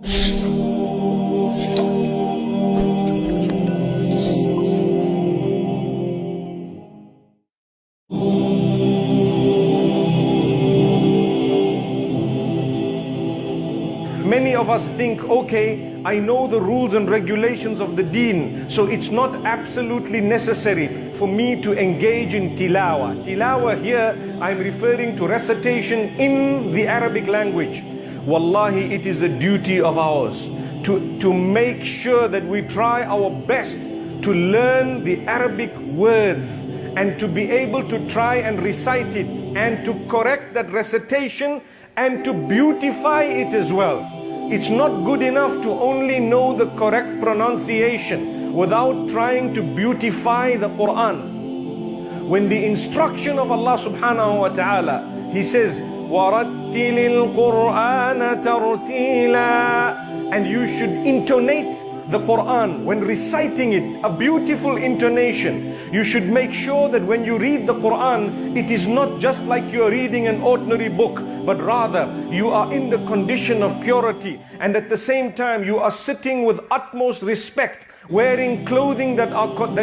Many of us think, okay, I know the rules and regulations of the deen, so it's not absolutely necessary for me to engage in tilawa. Tilawa here, I'm referring to recitation in the Arabic language. Wallahi, it is a duty of ours to make sure that we try our best to learn the Arabic words and to be able to try and recite it and to correct that recitation and to beautify it as well. It's not good enough to only know the correct pronunciation without trying to beautify the Quran. When the instruction of Allah subhanahu wa ta'ala, He says, وَرَتِّلِ الْقُرْآنَ تَرْتِيلًا, and you should intonate the Quran when reciting it, a beautiful intonation. You should make sure that when you read the Quran, it is not just like you are reading an ordinary book, but rather you are in the condition of purity, and at the same time you are sitting with utmost respect, wearing clothing that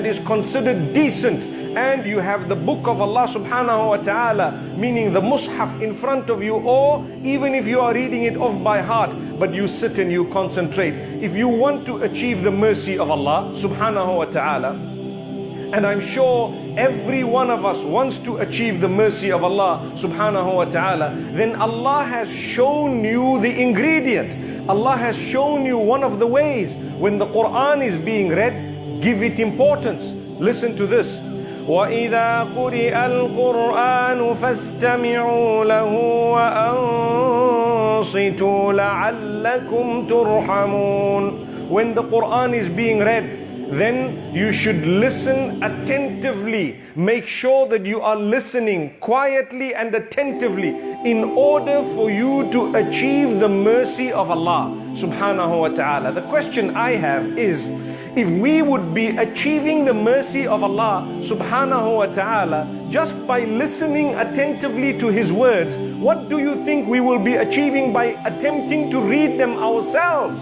is considered decent, and you have the book of Allah subhanahu wa ta'ala, meaning the mushaf in front of you, or even if you are reading it off by heart, but you sit and you concentrate. If you want to achieve the mercy of Allah subhanahu wa ta'ala, and I'm sure every one of us wants to achieve the mercy of Allah subhanahu wa ta'ala, then Allah has shown you the ingredient. Allah has shown you one of the ways. When the Quran is being read, give it importance. Listen to this. وَإِذَا قُرِئَ الْقُرْآنُ فَاسْتَمِعُوا لَهُ وَأَنصِتُوا لَعَلَّكُمْ تُرْحَمُونَ. When the Quran is being read, then you should listen attentively. Make sure that you are listening quietly and attentively in order for you to achieve the mercy of Allah subhanahu wa ta'ala. The question I have is, if we would be achieving the mercy of Allah subhanahu wa ta'ala just by listening attentively to His words, what do you think we will be achieving by attempting to read them ourselves?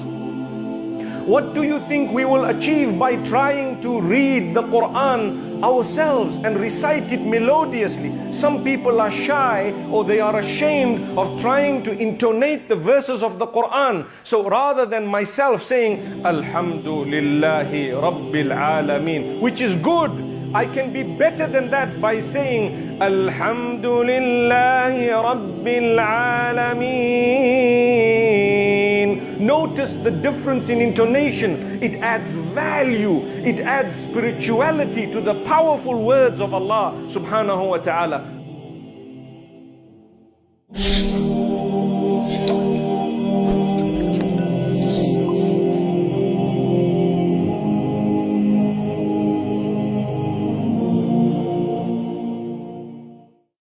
What do you think we will achieve by trying to read the Quran ourselves and recite it melodiously? Some people are shy or they are ashamed of trying to intonate the verses of the Quran. So rather than myself saying Alhamdulillahi Rabbil Alameen, which is good, I can be better than that by saying Alhamdulillahi Rabbil Alameen. Notice the difference in intonation. It adds value, it adds spirituality to the powerful words of Allah subhanahu wa ta'ala.